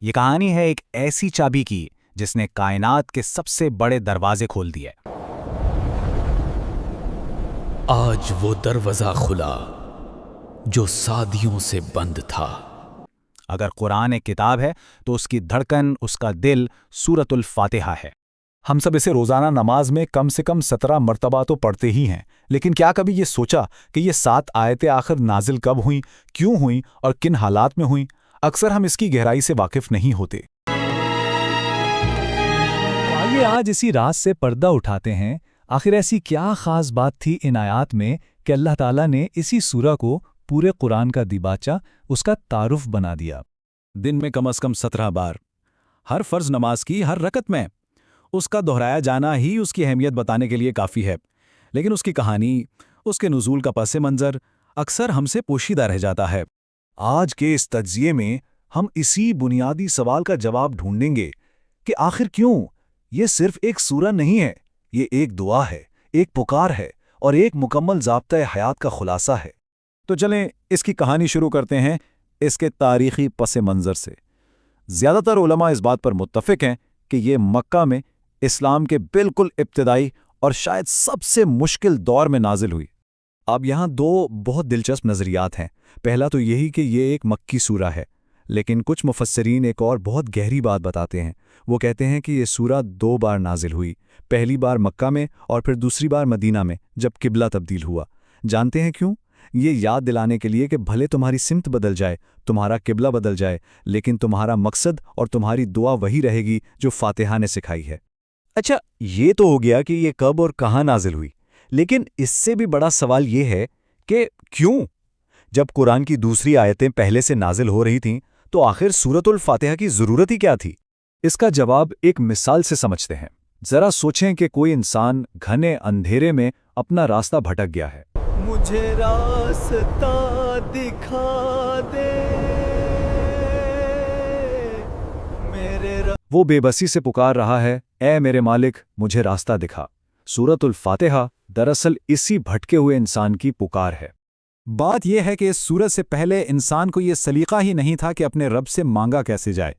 یہ کہانی ہے ایک ایسی چابی کی جس نے کائنات کے سب سے بڑے دروازے کھول دیے۔ آج وہ دروازہ کھلا جو صادیوں سے بند تھا۔ اگر قرآن ایک کتاب ہے تو اس کی دھڑکن، اس کا دل سورۃ الفاتحہ ہے۔ ہم سب اسے روزانہ نماز میں کم سے کم 17 مرتبہ تو پڑھتے ہی ہیں، لیکن کیا کبھی یہ سوچا کہ یہ 7 آیتیں آخر نازل کب ہوئیں، کیوں ہوئیں اور کن حالات میں ہوئیں؟ اکثر ہم اس کی گہرائی سے واقف نہیں ہوتے۔ آئیے آج اسی راز سے پردہ اٹھاتے ہیں۔ آخر ایسی کیا خاص بات تھی ان آیات میں کہ اللہ تعالیٰ نے اسی سورہ کو پورے قرآن کا دیباچہ، اس کا تعارف بنا دیا؟ دن میں کم از کم 17 بار، ہر فرض نماز کی ہر رکعت میں اس کا دہرایا جانا ہی اس کی اہمیت بتانے کے لیے کافی ہے، لیکن اس کی کہانی، اس کے نزول کا پس منظر اکثر ہم سے پوشیدہ رہ جاتا ہے۔ آج کے اس تجزیے میں ہم اسی بنیادی سوال کا جواب ڈھونڈیں گے کہ آخر کیوں یہ صرف ایک سورہ نہیں ہے، یہ ایک دعا ہے، ایک پکار ہے اور ایک مکمل ضابطۂ حیات کا خلاصہ ہے۔ تو چلیں اس کی کہانی شروع کرتے ہیں اس کے تاریخی پس منظر سے۔ زیادہ تر علماء اس بات پر متفق ہیں کہ یہ مکہ میں اسلام کے بالکل ابتدائی اور شاید سب سے مشکل دور میں نازل ہوئی۔ اب یہاں 2 بہت دلچسپ نظریات ہیں۔ پہلا تو یہی کہ یہ ایک مکی سورہ ہے، لیکن کچھ مفسرین ایک اور بہت گہری بات بتاتے ہیں۔ وہ کہتے ہیں کہ یہ سورہ 2 بار نازل ہوئی، پہلی بار مکہ میں اور پھر دوسری بار مدینہ میں جب قبلہ تبدیل ہوا۔ جانتے ہیں کیوں؟ یہ یاد دلانے کے لیے کہ بھلے تمہاری سمت بدل جائے، تمہارا قبلہ بدل جائے، لیکن تمہارا مقصد اور تمہاری دعا وہی رہے گی جو فاتحہ نے سکھائی ہے۔ اچھا، یہ تو ہو گیا کہ یہ کب اور کہاں نازل ہوئی، لیکن اس سے بھی بڑا سوال یہ ہے کہ کیوں؟ جب قرآن کی دوسری آیتیں پہلے سے نازل ہو رہی تھیں تو آخر سورۃ الفاتحہ کی ضرورت ہی کیا تھی؟ اس کا جواب ایک مثال سے سمجھتے ہیں۔ ذرا سوچیں کہ کوئی انسان گھنے اندھیرے میں اپنا راستہ بھٹک گیا ہے۔ مجھے راستہ دکھا دے میرے وہ بے بسی سے پکار رہا ہے، اے میرے مالک مجھے راستہ دکھا۔ سورۃ الفاتحہ دراصل اسی بھٹکے ہوئے انسان کی پکار ہے۔ بات یہ ہے کہ اس سورت سے پہلے انسان کو یہ سلیقہ ہی نہیں تھا کہ اپنے رب سے مانگا کیسے جائے۔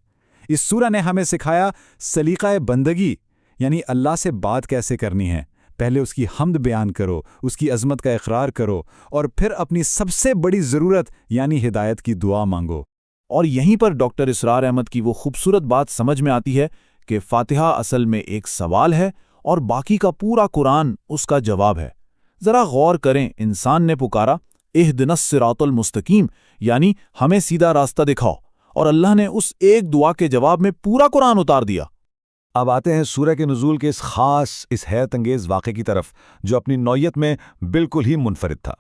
اس سورہ نے ہمیں سکھایا سلیقہ بندگی، یعنی اللہ سے بات کیسے کرنی ہے۔ پہلے اس کی حمد بیان کرو، اس کی عظمت کا اقرار کرو، اور پھر اپنی سب سے بڑی ضرورت یعنی ہدایت کی دعا مانگو۔ اور یہیں پر ڈاکٹر اسرار احمد کی وہ خوبصورت بات سمجھ میں آتی ہے کہ فاتحہ اصل میں ایک سوال ہے اور باقی کا پورا قرآن اس کا جواب ہے۔ ذرا غور کریں، انسان نے پکارا اہدنا الصراط المستقیم، یعنی ہمیں سیدھا راستہ دکھاؤ، اور اللہ نے اس ایک دعا کے جواب میں پورا قرآن اتار دیا۔ اب آتے ہیں سورہ کے نزول کے اس حیرت انگیز واقعے کی طرف جو اپنی نوعیت میں بالکل ہی منفرد تھا۔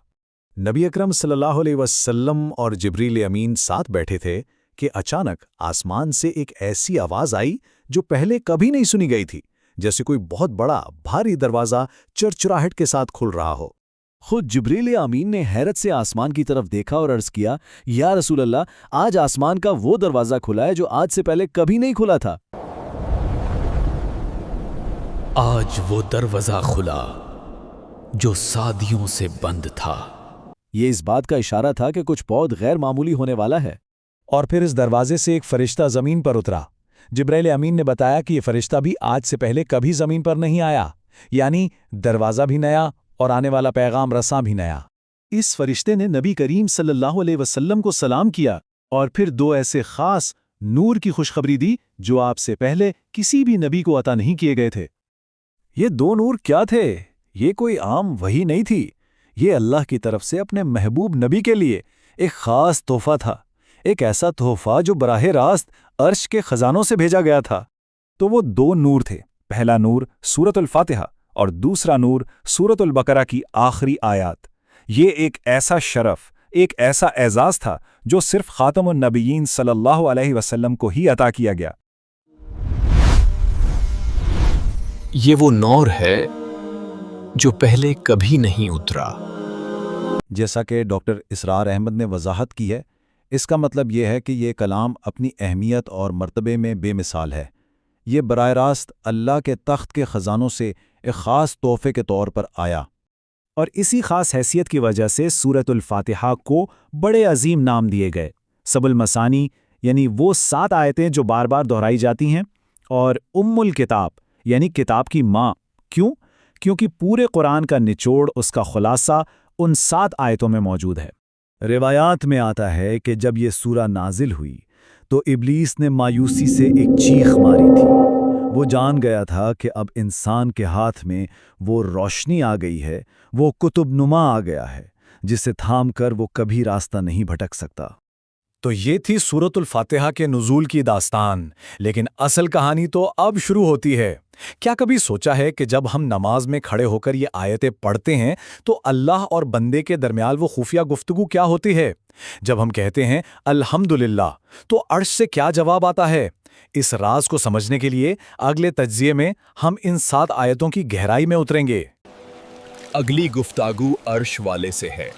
نبی اکرم صلی اللہ علیہ وسلم اور جبریل امین ساتھ بیٹھے تھے کہ اچانک آسمان سے ایک ایسی آواز آئی جو پہلے کبھی نہیں سنی گئی تھی، جیسے کوئی بہت بڑا بھاری دروازہ چرچراہٹ کے ساتھ کھل رہا ہو۔ خود جبریل امین نے حیرت سے آسمان کی طرف دیکھا اور عرض کیا، یا رسول اللہ، آج آسمان کا وہ دروازہ کھلا ہے جو آج سے پہلے کبھی نہیں کھلا تھا۔ آج وہ دروازہ کھلا جو صادیوں سے بند تھا۔ یہ اس بات کا اشارہ تھا کہ کچھ بہت غیر معمولی ہونے والا ہے۔ اور پھر اس دروازے سے ایک فرشتہ زمین پر اترا۔ جبرائیل امین نے بتایا کہ یہ فرشتہ بھی آج سے پہلے کبھی زمین پر نہیں آیا، یعنی دروازہ بھی نیا اور آنے والا پیغام رساں بھی نیا۔ اس فرشتے نے نبی کریم صلی اللہ علیہ وسلم کو سلام کیا اور پھر 2 ایسے خاص نور کی خوشخبری دی جو آپ سے پہلے کسی بھی نبی کو عطا نہیں کیے گئے تھے۔ یہ 2 نور کیا تھے؟ یہ کوئی عام وحی نہیں تھی، یہ اللہ کی طرف سے اپنے محبوب نبی کے لیے ایک خاص تحفہ تھا، ایک ایسا تحفہ جو براہ راست عرش کے خزانوں سے بھیجا گیا تھا۔ تو وہ 2 نور تھے، پہلا نور سورۃ الفاتحہ اور دوسرا نور سورۃ البقرہ کی آخری آیات۔ یہ ایک ایسا شرف، ایک ایسا اعزاز تھا جو صرف خاتم النبیین صلی اللہ علیہ وسلم کو ہی عطا کیا گیا۔ یہ وہ نور ہے جو پہلے کبھی نہیں اترا۔ جیسا کہ ڈاکٹر اسرار احمد نے وضاحت کی ہے، اس کا مطلب یہ ہے کہ یہ کلام اپنی اہمیت اور مرتبے میں بے مثال ہے۔ یہ براہ راست اللہ کے تخت کے خزانوں سے ایک خاص تحفے کے طور پر آیا، اور اسی خاص حیثیت کی وجہ سے سورۃ الفاتحہ کو بڑے عظیم نام دیے گئے۔ سب المثانی یعنی وہ 7 آیتیں جو بار بار دہرائی جاتی ہیں، اور الکتاب یعنی کتاب کی ماں۔ کیوں؟ کیونکہ پورے قرآن کا نچوڑ، اس کا خلاصہ ان 7 آیتوں میں موجود ہے۔ روایات میں آتا ہے کہ جب یہ سورہ نازل ہوئی تو ابلیس نے مایوسی سے ایک چیخ ماری تھی۔ وہ جان گیا تھا کہ اب انسان کے ہاتھ میں وہ روشنی آ گئی ہے، وہ کتب نما آ گیا ہے جسے تھام کر وہ کبھی راستہ نہیں بھٹک سکتا۔ تو یہ تھی سورۃ الفاتحہ کے نزول کی داستان، لیکن اصل کہانی تو اب شروع ہوتی ہے۔ کیا کبھی سوچا ہے کہ جب ہم نماز میں کھڑے ہو کر یہ آیتیں پڑھتے ہیں تو اللہ اور بندے کے درمیان وہ خفیہ گفتگو کیا ہوتی ہے؟ جب ہم کہتے ہیں الحمدللہ تو عرش سے کیا جواب آتا ہے؟ اس راز کو سمجھنے کے لیے اگلے تجزیے میں ہم ان 7 آیتوں کی گہرائی میں اتریں گے۔ اگلی گفتگو عرش والے سے ہے۔